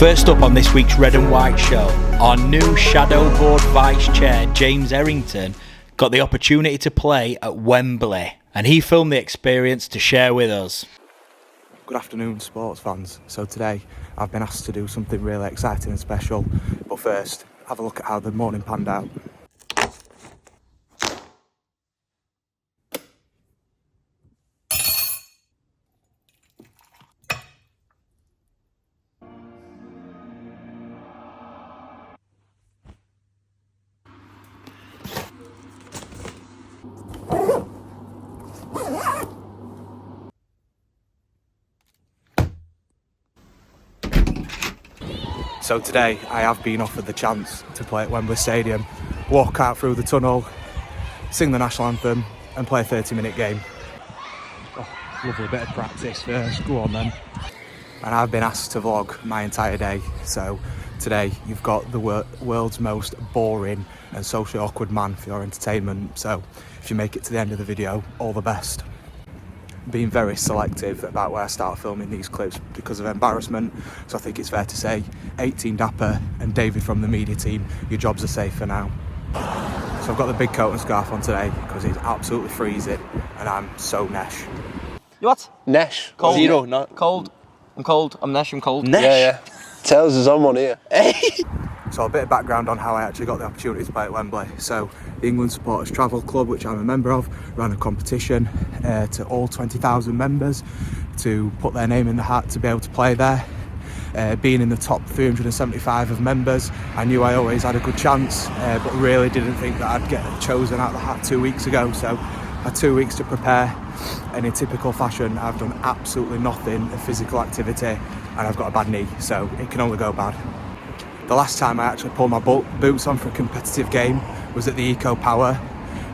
First up on this week's Red and White Show, our new Shadow Board Vice Chair, James Errington, got the opportunity to play at Wembley, and he filmed the experience to share with us. Good afternoon, sports fans. So today I've been asked to do something really exciting and special, but first, have a look at how the morning panned out. So today I have been offered the chance to play at Wembley Stadium, walk out through the tunnel, sing the national anthem and play a 30-minute game. Oh, lovely bit of practice first, go on then. And I've been asked to vlog my entire day, so today you've got the world's most boring and socially awkward man for your entertainment, so if you make it to the end of the video, all the best. Being very selective about where I start filming these clips because of embarrassment, so I think it's fair to say 18 Dapper and David from the media team, your jobs are safe for now. So I've got the big coat and scarf on today because it's absolutely freezing and I'm so nesh. You what? Nesh. Cold. Zero, not cold. I'm cold. I'm nesh. I'm cold. Nesh. Yeah. Tells us on one here. So a bit of background on how I actually got the opportunity to play at Wembley. So the England Supporters Travel Club, which I'm a member of, ran a competition to all 20,000 members to put their name in the hat to be able to play there. Being in the top 375 of members, I knew I always had a good chance, but really didn't think that I'd get chosen out of the hat 2 weeks ago. So I had 2 weeks to prepare, and in typical fashion, I've done absolutely nothing of physical activity, and I've got a bad knee, so it can only go bad. The last time I actually pulled my boots on for a competitive game was at the Eco Power,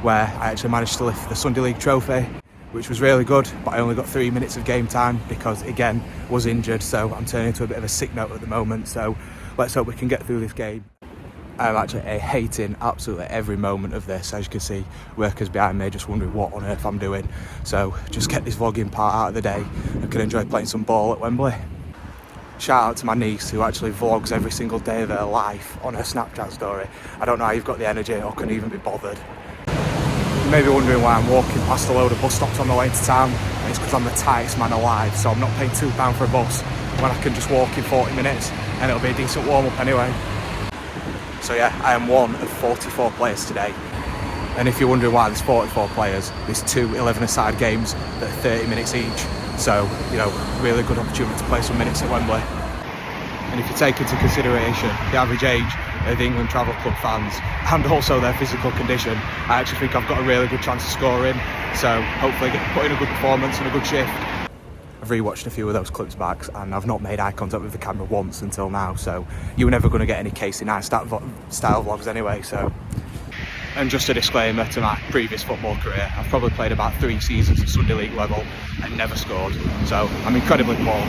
where I actually managed to lift the Sunday League trophy, which was really good, but I only got 3 minutes of game time because, again, was injured, so I'm turning to a bit of a sick note at the moment, so let's hope we can get through this game. I'm actually hating absolutely every moment of this. As you can see, workers behind me just wondering what on earth I'm doing, so just get this vlogging part out of the day and can enjoy playing some ball at Wembley. Shout out to my niece who actually vlogs every single day of her life on her Snapchat story. I don't know how you've got the energy or can even be bothered. You may be wondering why I'm walking past a load of bus stops on the way to town, and it's because I'm the tightest man alive, so I'm not paying £2 for a bus when I can just walk in 40 minutes and it'll be a decent warm-up anyway. So yeah, I am one of 44 players today, and if you're wondering why there's 44 players, there's two 11-a-side games that are 30 minutes each. So, you know, really good opportunity to play some minutes at Wembley. And if you take into consideration the average age of the England Travel Club fans and also their physical condition, I actually think I've got a really good chance of scoring. So hopefully put in a good performance and a good shift. I've rewatched a few of those clips back and I've not made eye contact with the camera once until now, so you were never going to get any Casey Neistat style vlogs anyway, so. And just a disclaimer to my previous football career, I've probably played about 3 seasons at Sunday League level and never scored, so I'm incredibly poor.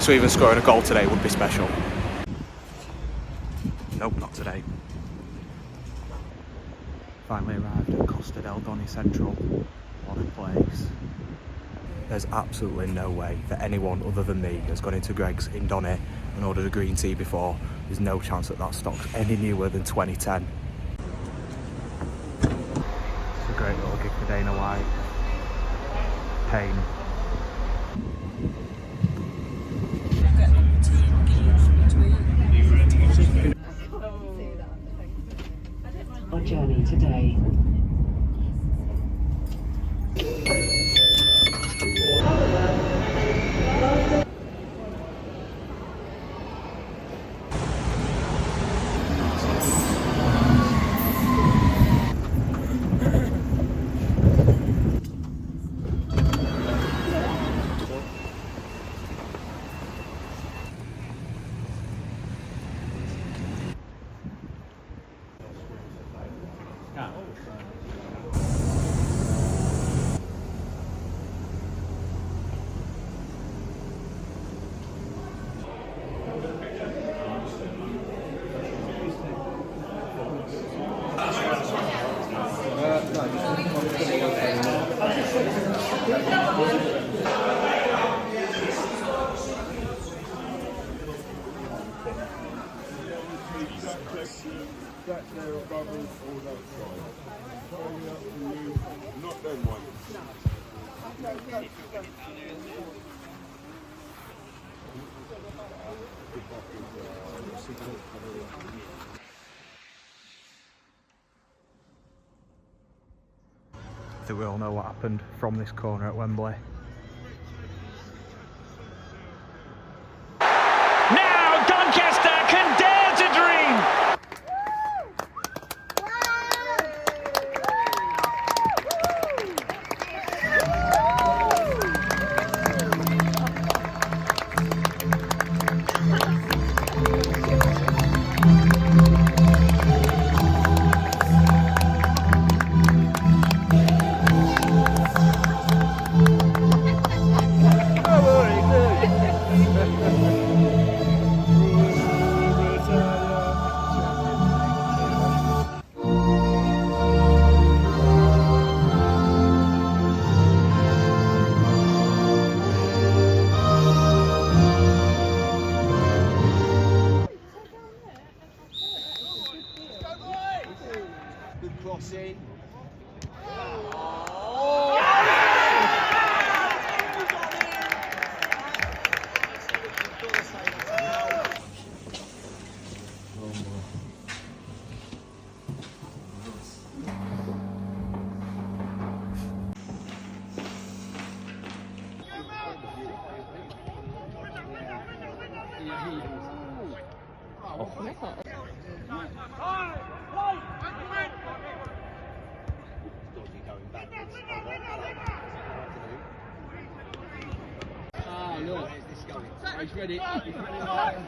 So even scoring a goal today would be special. Nope, not today. Finally arrived at Costa del Donny Central. What a place. There's absolutely no way that anyone other than me has gone into Greg's in Donny and ordered a green tea before. There's no chance that that stock's any newer than 2010. It's a great little gig for Dana White. Pain. Our journey today. I think we all know what happened from this corner at Wembley. Now Doncaster can dare to dream!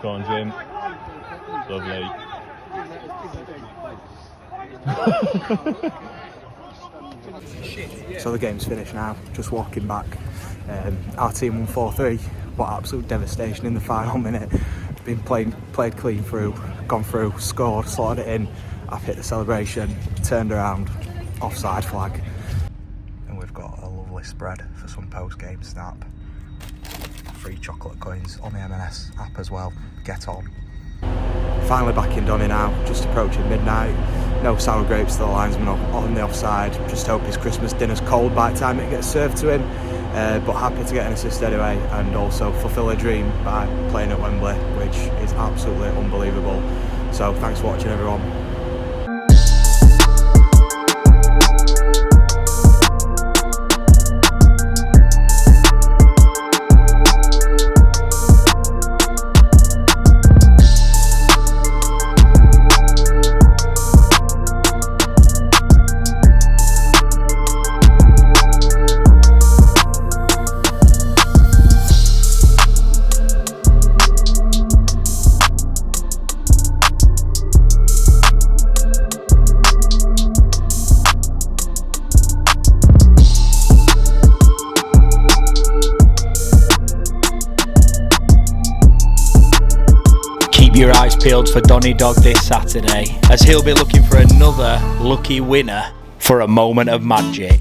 Go on, Jim. Lovely. So the game's finished now, just walking back. Our team won 4-3. What absolute devastation in the final minute. Been played clean through, gone through, scored, slotted it in. I've hit the celebration, turned around, offside flag. And we've got a lovely spread for some post-game snap. Free chocolate coins on the M&S app as well. Get on. Finally back in Donny now, just approaching midnight. No sour grapes to the linesman on the offside. Just hope his Christmas dinner's cold by the time it gets served to him. But happy to get an assist anyway, and also fulfil a dream by playing at Wembley, which is absolutely unbelievable. So thanks for watching, everyone. Keep your eyes peeled for Donny Dog this Saturday, as he'll be looking for another lucky winner for a moment of magic.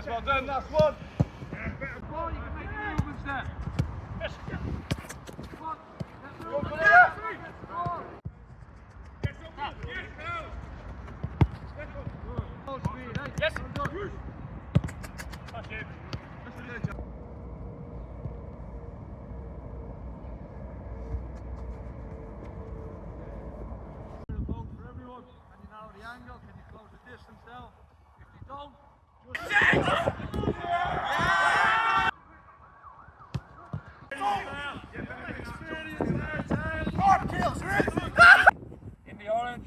Well done, that's one. Well, you can make the movements there. Yes. One. Yes. That's it. For everyone. Can you narrow the angle? Can you close the distance down? In the orange,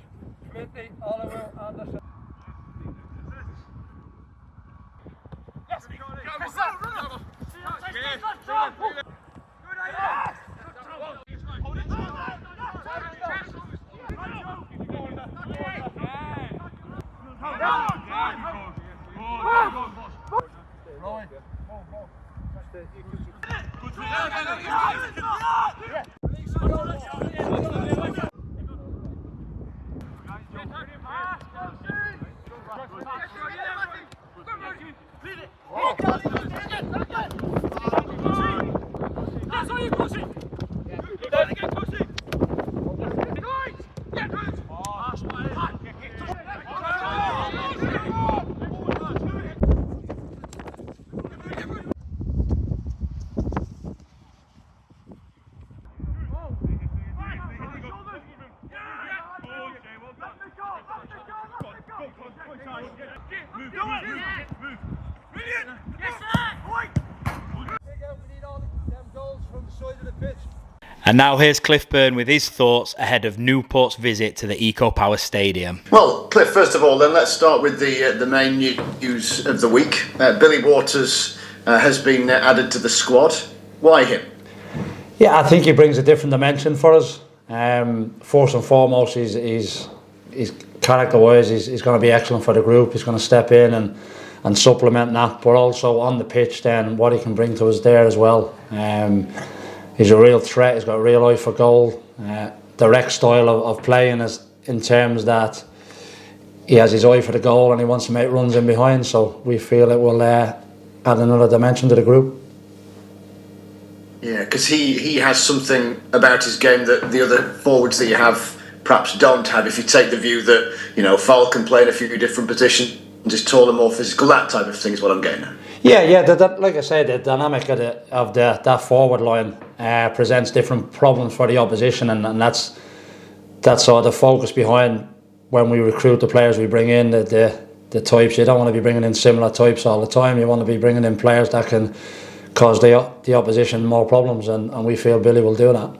20, Oliver Anderson. And now here's Cliff Byrne with his thoughts ahead of Newport's visit to the Eco Power Stadium. Well, Cliff, first of all, then let's start with the main news of the week. Billy Waters has been added to the squad. Why him? Yeah, I think he brings a different dimension for us. First and foremost, he's character-wise, he's going to be excellent for the group. He's going to step in and supplement that, but also on the pitch, then what he can bring to us there as well. He's a real threat. He's got a real eye for goal. Direct style of playing is in terms that he has his eye for the goal and he wants to make runs in behind. So we feel it will add another dimension to the group. Yeah, because he has something about his game that the other forwards that you have perhaps don't have. If you take the view that, you know, Fowl can play in a few different positions, just taller, more physical, that type of thing is what I'm getting at. Yeah. Like I said, the dynamic of that forward line presents different problems for the opposition, and that's sort of the focus behind when we recruit the players we bring in. The types, you don't want to be bringing in similar types all the time. You want to be bringing in players that can cause the opposition more problems, and we feel Billy will do that.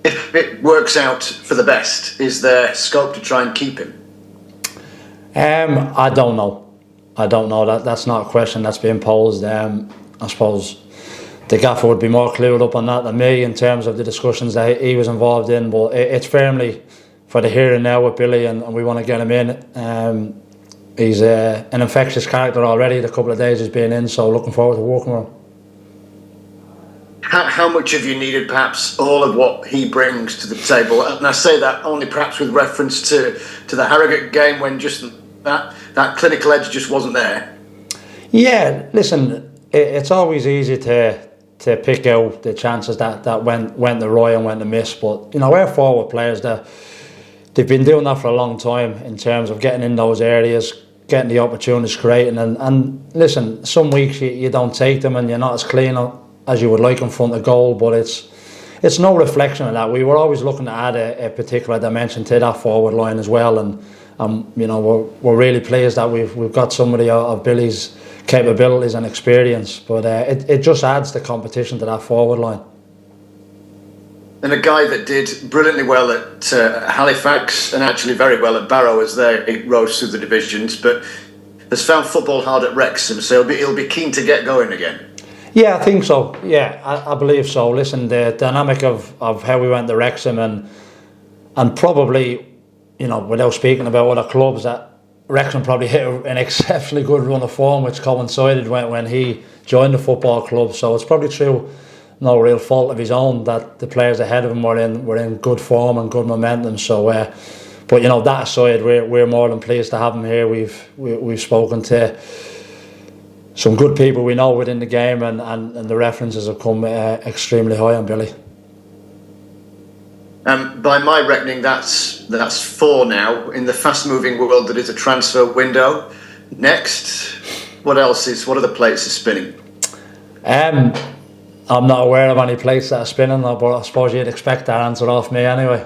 If it works out for the best, is there scope to try and keep him? I don't know. That's not a question that's being posed. I suppose the gaffer would be more clued up on that than me in terms of the discussions that he was involved in. But it's firmly for the here and now with Billy, and we want to get him in. He's an infectious character already. The couple of days he's been in, so looking forward to working with him. How much have you needed, perhaps, all of what he brings to the table? And I say that only perhaps with reference to the Harrogate game, when just that clinical edge just wasn't there. Yeah, listen, it's always easy to pick out the chances that went the right and went the miss. But, you know, our forward players, they've been doing that for a long time in terms of getting in those areas, getting the opportunities creating. And listen, some weeks you don't take them and you're not as clean as you would like in front of goal, but it's no reflection of that. We were always looking to add a particular dimension to that forward line as well, and you know, we're really pleased that we've got somebody of Billy's capabilities and experience, but it just adds the competition to that forward line. And a guy that did brilliantly well at Halifax and actually very well at Barrow as they rose through the divisions, but has found football hard at Wrexham, so he'll be keen to get going again. Yeah, I think so. Yeah, I believe so. Listen, the dynamic of how we went to Wrexham and probably, you know, without speaking about other clubs, that Wrexham probably hit an exceptionally good run of form, which coincided when he joined the football club. So it's probably through no real fault of his own that the players ahead of him were in good form and good momentum. So, but you know, that aside, we're more than pleased to have him here. We've spoken to some good people we know within the game, and the references have come extremely high on Billy. By my reckoning, that's 4 now in the fast-moving world that is a transfer window. Next, what are the plates are spinning? I'm not aware of any plates that are spinning, but I suppose you'd expect that answer off me anyway.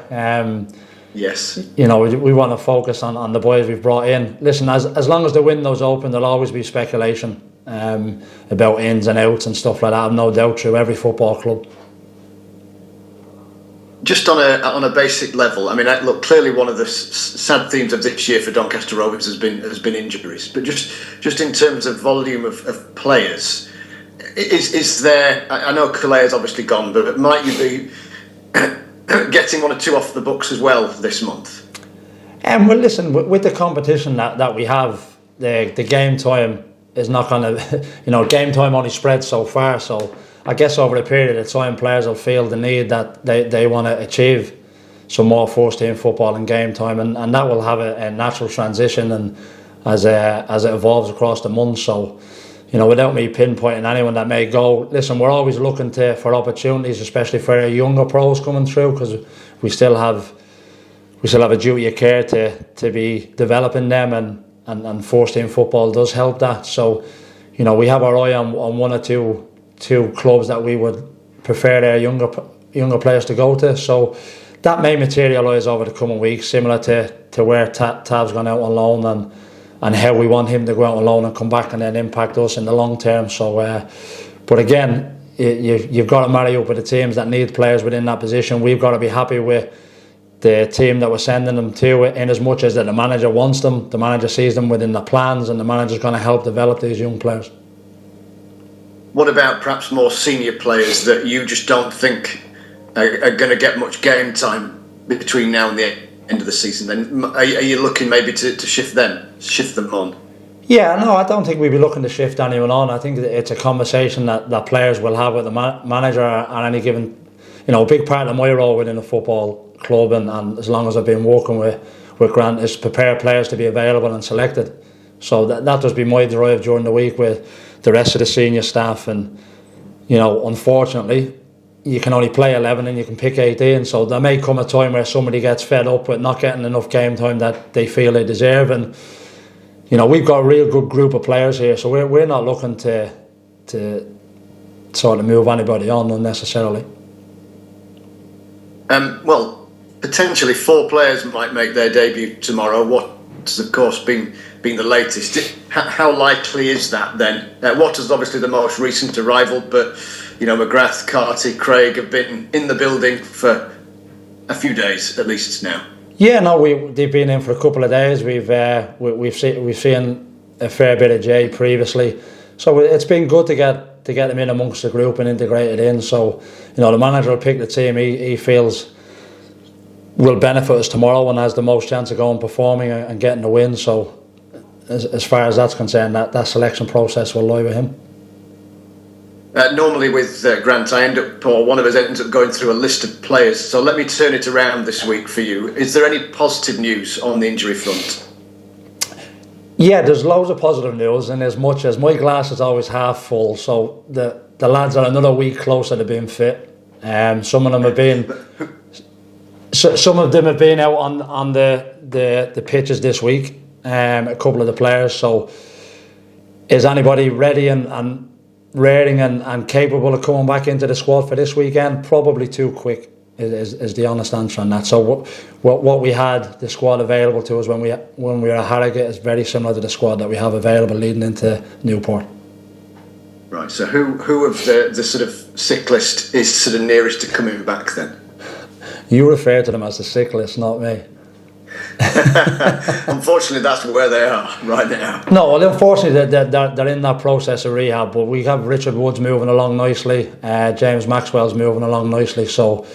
Yes. You know, we want to focus on the boys we've brought in. Listen, as long as the window's open, there'll always be speculation about ins and outs and stuff like that. I've no doubt through every football club. Just on a basic level, I mean, look, clearly one of the sad themes of this year for Doncaster Rovers has been injuries. But just in terms of volume of players, is there? I know Kalea's obviously gone, but might you be getting one or two off the books as well this month? Well, listen, with the competition that we have, the game time is not going to, game time only spreads so far. So I guess over a period of time, players will feel the need that they want to achieve some more first team football and game time, and that will have a natural transition and as it evolves across the months. So, without me pinpointing anyone that may go, listen, we're always looking for opportunities, especially for our younger pros coming through, because we still have a duty of care to be developing them, and first team football does help that. So, we have our eye on one or two clubs that we would prefer our younger players to go to. So that may materialise over the coming weeks, similar to where Tav's gone out on loan and how we want him to go out on loan and come back and then impact us in the long term. So, but again, you've got to marry up with the teams that need players within that position. We've got to be happy with the team that we're sending them to, in as much as that the manager wants them, the manager sees them within the plans, and the manager's going to help develop these young players. What about perhaps more senior players that you just don't think are going to get much game time between now and the end of the season? Then are you looking maybe to shift them on? Yeah, no, I don't think we'd be looking to shift anyone on. I think it's a conversation that players will have with the manager on any given. A big part of my role within a football club, and as long as I've been working with Grant, is prepare players to be available and selected. So that does be my drive during the week with the rest of the senior staff. And unfortunately, you can only play 11 and you can pick 18. So there may come a time where somebody gets fed up with not getting enough game time that they feel they deserve. And we've got a real good group of players here, so we're not looking to sort of move anybody on unnecessarily. Well, potentially 4 players might make their debut tomorrow. What's of course been the latest? How likely is that then? What is obviously the most recent arrival, but McGrath, Carty, Craig have been in the building for a few days at least now. Yeah, no, they've been in for a couple of days. We've seen a fair bit of Jay previously, so it's been good to get them in amongst the group and integrated in. So the manager will pick the team he feels will benefit us tomorrow and has the most chance of going performing and getting the win. So as far as that's concerned, that selection process will lie with him. Normally with Grant, one of us ends up going through a list of players. So let me turn it around this week for you. Is there any positive news on the injury front? Yeah, there's loads of positive news, and as much as my glass is always half full, so the lads are another week closer to being fit. Some of them have been out on the pitches this week. A couple of the players. So is anybody ready and raring and capable of coming back into the squad for this weekend? Probably too quick is the honest answer on that. So what we had the squad available to us when we were at Harrogate is very similar to the squad that we have available leading into Newport. Right. So who of the sort of sick list is sort of nearest to coming back then? You refer to them as the sick list, not me. Unfortunately, that's where they are right now. No, well, unfortunately, they're in that process of rehab. But we have Richard Woods moving along nicely. James Maxwell's moving along nicely. So,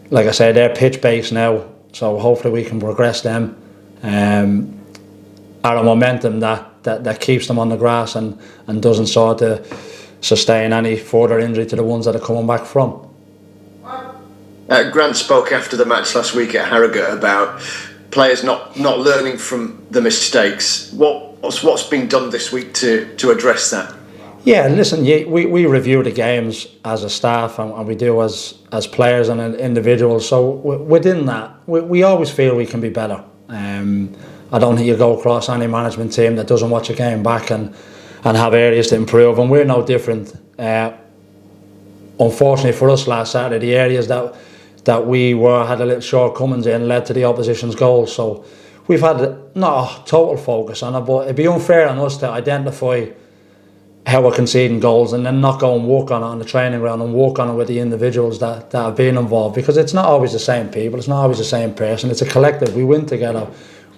like I said, they're pitch based now. So hopefully we can progress them at a momentum that keeps them on the grass and doesn't sort of sustain any further injury to the ones that are coming back from. Grant spoke after the match last week at Harrogate about players not learning from the mistakes. What's been done this week to address that? Yeah, listen, we review the games as a staff and we do as players and individuals. So within that, we always feel we can be better. I don't think you go across any management team that doesn't watch a game back and have areas to improve, and we're no different. Unfortunately for us last Saturday, the areas that that we had a little shortcomings in led to the opposition's goals. So we've had not a total focus on it, but it'd be unfair on us to identify how we're conceding goals and then not go and work on it on the training ground and work on it with the individuals that have been involved, because it's not always the same people, it's not always the same person, it's a collective. We win together,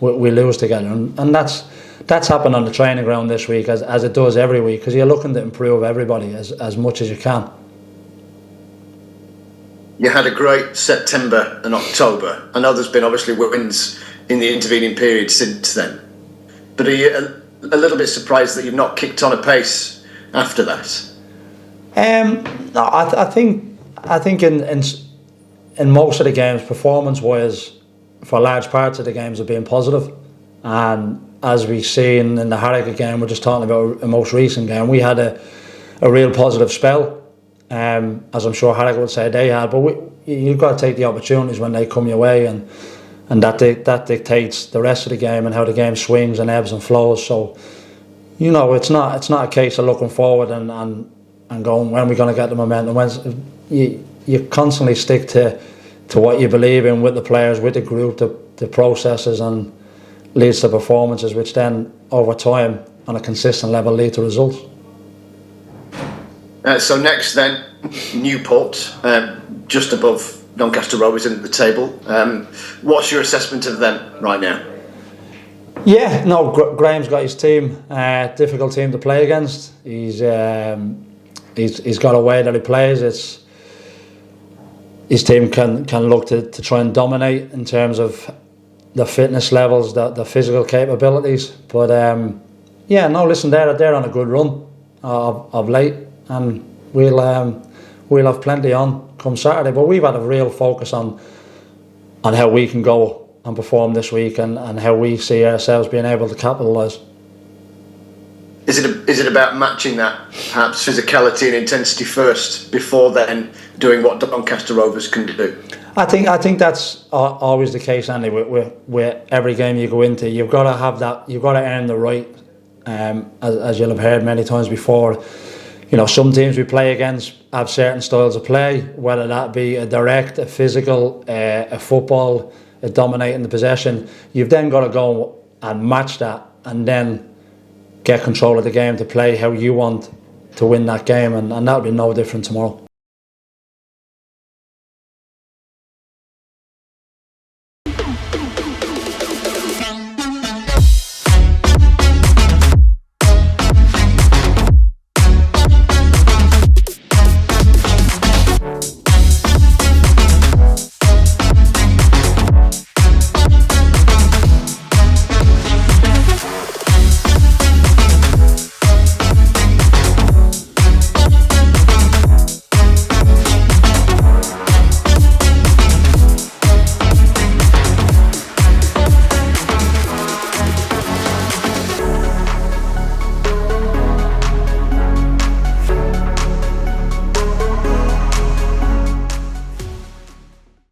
we lose together, and that's happened on the training ground this week as it does every week, because you're looking to improve everybody as much as you can. You had a great September and October. I know there's been obviously wins in the intervening period since then, but are you a little bit surprised that you've not kicked on a pace after that? No, I think in most of the games, performance-wise, for large parts of the games have been positive. And as we've seen in the Harrogate game, we're just talking about a most recent game, we had a real positive spell, as I'm sure Harrogate would say they had. But you've got to take the opportunities when they come your way, and that dictates the rest of the game and how the game swings and ebbs and flows. So, it's not a case of looking forward and going, when we're going to get the momentum. You constantly stick to what you believe in with the players, with the group, the processes, and leads to performances, which then over time on a consistent level lead to results. So next then, Newport, just above Doncaster Rovers in the table. What's your assessment of them right now? Yeah, no, Graham's got his team, difficult team to play against. He's got a way that he plays. His team can look to try and dominate in terms of the fitness levels, the physical capabilities. But listen, they're on a good run of late, and we'll have plenty on come Saturday. But we've had a real focus on how we can go and perform this week, and how we see ourselves being able to capitalise. Is it about matching that perhaps physicality and intensity first before then doing what Doncaster Rovers can do? I think that's always the case, Andy. With every game you go into, you've got to have that. You've got to earn the right, as you'll have heard many times before. Some teams we play against have certain styles of play, whether that be a direct, a physical, a football, a dominating the possession. You've then got to go and match that, and then get control of the game to play how you want to win that game, and that'll be no different tomorrow.